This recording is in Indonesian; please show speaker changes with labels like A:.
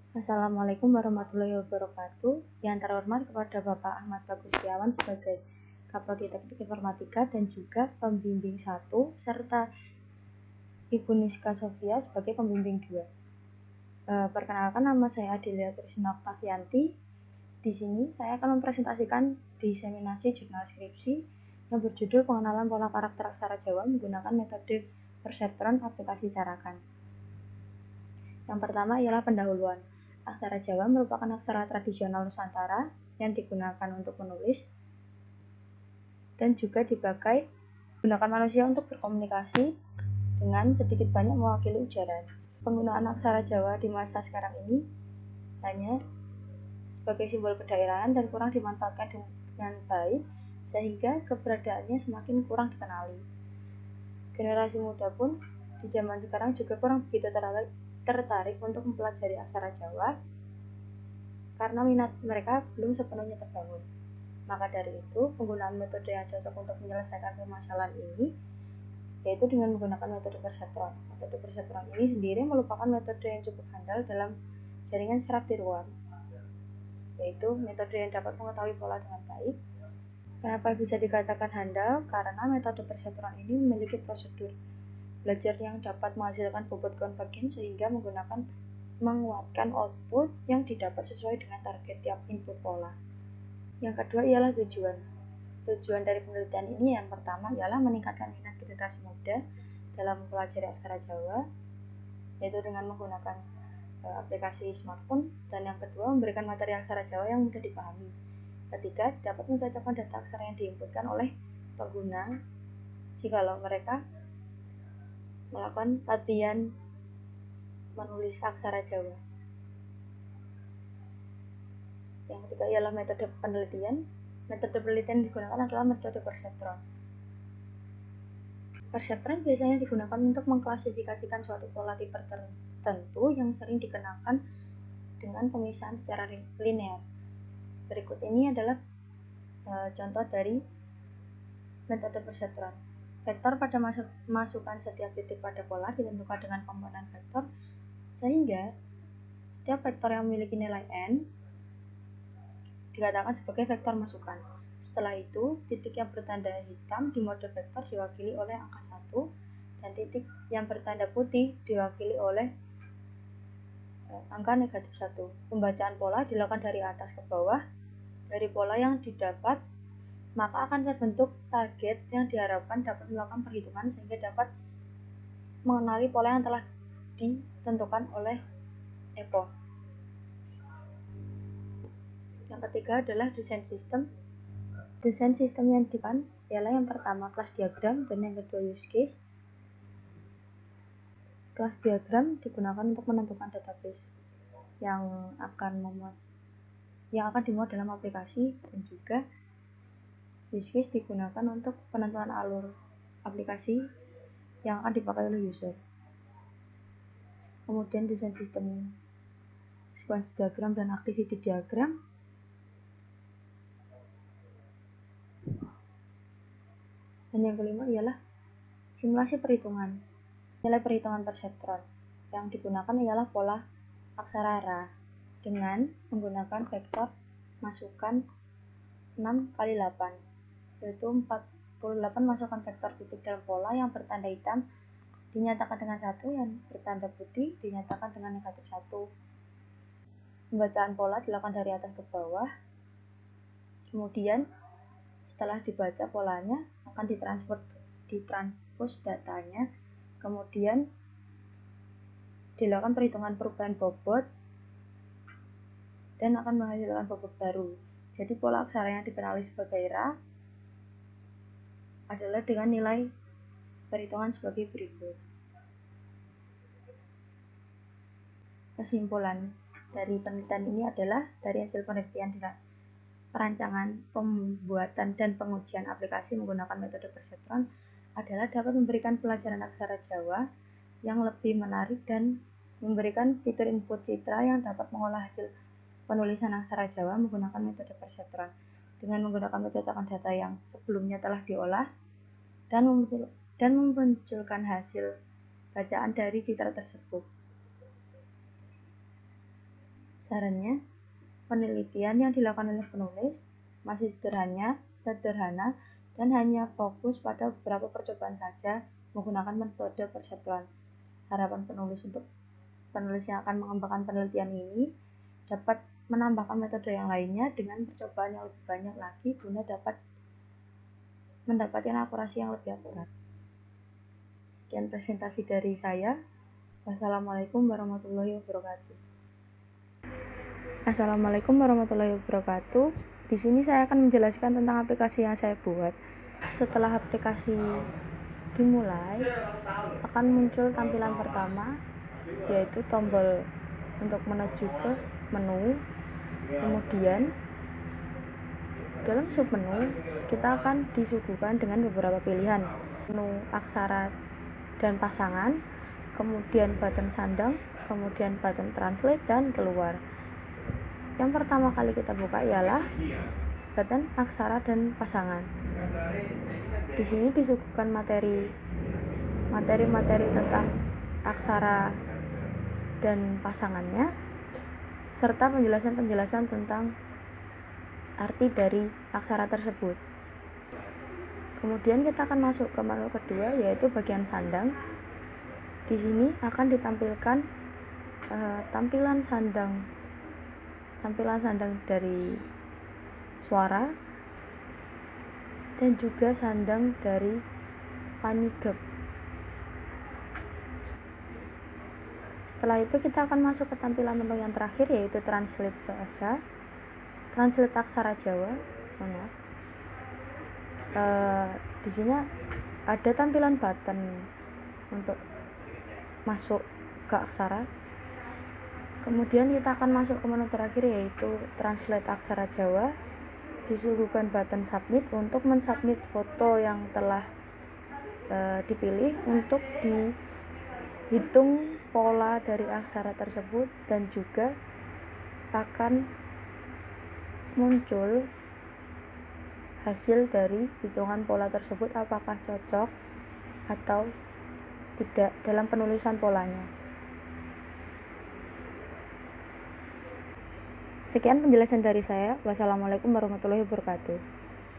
A: Assalamualaikum warahmatullahi wabarakatuh. Yang terhormat kepada Bapak Ahmad Bagus Setiawan sebagai Kaprodi Teknik Informatika dan juga pembimbing 1 serta Ibu Niska Sofia sebagai pembimbing 2. Perkenalkan, nama saya Adelia Krisna Oktavianti. Di sini saya akan mempresentasikan diseminasi jurnal skripsi yang berjudul Pengenalan Pola Karakter Aksara Jawa menggunakan metode perseptron aplikasi Carakan. Yang pertama ialah pendahuluan. Aksara Jawa merupakan aksara tradisional Nusantara yang digunakan untuk menulis dan juga dipakai gunakan manusia untuk berkomunikasi dengan sedikit banyak mewakili ujaran. Penggunaan aksara Jawa di masa sekarang ini hanya sebagai simbol kedaerahan dan kurang dimanfaatkan dengan baik, sehingga keberadaannya semakin kurang dikenali. Generasi muda pun di zaman sekarang juga kurang begitu tertarik untuk mempelajari aksara Jawa karena minat mereka belum sepenuhnya terbangun. Maka dari itu, penggunaan metode yang cocok untuk menyelesaikan permasalahan ini yaitu dengan menggunakan metode perseptron. Metode perseptron ini sendiri merupakan metode yang cukup handal dalam jaringan saraf di ruang, yaitu metode yang dapat mengetahui pola dengan baik. Kenapa bisa dikatakan handal? Karena metode perseptron ini memiliki prosedur belajar yang dapat menghasilkan bobot konvergen sehingga menguatkan output yang didapat sesuai dengan target tiap input pola. Yang kedua ialah tujuan. Tujuan dari penelitian ini yang pertama ialah meningkatkan minat generasi muda dalam mempelajari aksara Jawa, yaitu dengan menggunakan aplikasi smartphone, dan yang kedua memberikan materi aksara Jawa yang mudah dipahami. Ketiga, dapat mencocokkan data aksara yang diinputkan oleh pengguna jikalau mereka melakukan latihan menulis aksara Jawa. Yang ketiga ialah metode penelitian. Metode penelitian yang digunakan adalah metode perseptron. Perseptron biasanya digunakan untuk mengklasifikasikan suatu pola tipe tertentu yang sering dikenakan dengan pemisahan secara linear. Berikut ini adalah contoh dari metode perseptron. Vektor pada masukan setiap titik pada pola ditentukan dengan komponen vektor, sehingga setiap vektor yang memiliki nilai n dikatakan sebagai vektor masukan. Setelah itu, titik yang bertanda hitam di mode vektor diwakili oleh angka 1 dan titik yang bertanda putih diwakili oleh angka negatif 1. Pembacaan pola dilakukan dari atas ke bawah. Dari pola yang didapat, maka akan terbentuk target yang diharapkan dapat melakukan perhitungan sehingga dapat mengenali pola yang telah ditentukan oleh EPO. Yang ketiga adalah desain sistem. Desain sistem yang digunakan ialah yang pertama kelas diagram dan yang kedua use case. Kelas diagram digunakan untuk menentukan database yang akan dimuat dalam aplikasi, dan juga use case digunakan untuk penentuan alur aplikasi yang akan dipakai oleh user. Kemudian desain sistem sequence diagram dan activity diagram. Dan yang kelima ialah simulasi perhitungan. Nilai perhitungan perseptron yang digunakan ialah pola aksara Ra dengan menggunakan vektor masukan 6x8, yaitu 48 masukan vektor titik dalam pola yang bertanda hitam dinyatakan dengan 1, yang bertanda putih dinyatakan dengan negatif 1. Pembacaan pola dilakukan dari atas ke bawah. Kemudian setelah dibaca polanya akan ditranspos datanya, kemudian dilakukan perhitungan perubahan bobot dan akan menghasilkan bobot baru. Jadi pola aksara yang dikenali sebagai Ra adalah dengan nilai perhitungan sebagai berikut. Kesimpulan dari penelitian ini adalah dari hasil penelitian perancangan, pembuatan, dan pengujian aplikasi menggunakan metode perseptron adalah dapat memberikan pelajaran aksara Jawa yang lebih menarik dan memberikan fitur input citra yang dapat mengolah hasil penulisan aksara Jawa menggunakan metode perseptron dengan menggunakan pencocokan data yang sebelumnya telah diolah dan memunculkan hasil bacaan dari citra tersebut. Sarannya, penelitian yang dilakukan oleh penulis masih sederhana, dan hanya fokus pada beberapa percobaan saja menggunakan metode perseptual. Harapan penulis yang akan mengembangkan penelitian ini dapat menambahkan metode yang lainnya dengan percobaan yang lebih banyak lagi guna dapat mendapatkan akurasi yang lebih akurat. Sekian presentasi dari saya. Wassalamualaikum warahmatullahi wabarakatuh. Assalamualaikum warahmatullahi wabarakatuh. Di sini saya akan menjelaskan tentang aplikasi yang saya buat. Setelah aplikasi dimulai, akan muncul tampilan pertama, yaitu tombol untuk menuju ke menu. Kemudian dalam submenu kita akan disuguhkan dengan beberapa pilihan, menu aksara dan pasangan, kemudian button sandang, kemudian button translate dan keluar. Yang pertama kali kita buka ialah button aksara dan pasangan. Di sini disuguhkan materi tentang aksara dan pasangannya, serta penjelasan tentang arti dari aksara tersebut. Kemudian kita akan masuk ke menu kedua, yaitu bagian sandang. Di sini akan ditampilkan tampilan sandang dari suara dan juga sandang dari panigap. Setelah itu kita akan masuk ke tampilan menu yang terakhir, yaitu translate bahasa, translate aksara Jawa. Di sini ada tampilan button untuk masuk ke aksara. Kemudian kita akan masuk ke menu terakhir, yaitu translate aksara Jawa. Disuguhkan button submit untuk mensubmit foto yang telah dipilih untuk dihitung pola dari aksara tersebut, dan juga akan muncul hasil dari hitungan pola tersebut apakah cocok atau tidak dalam penulisan polanya. Sekian penjelasan dari saya. Wassalamualaikum warahmatullahi wabarakatuh.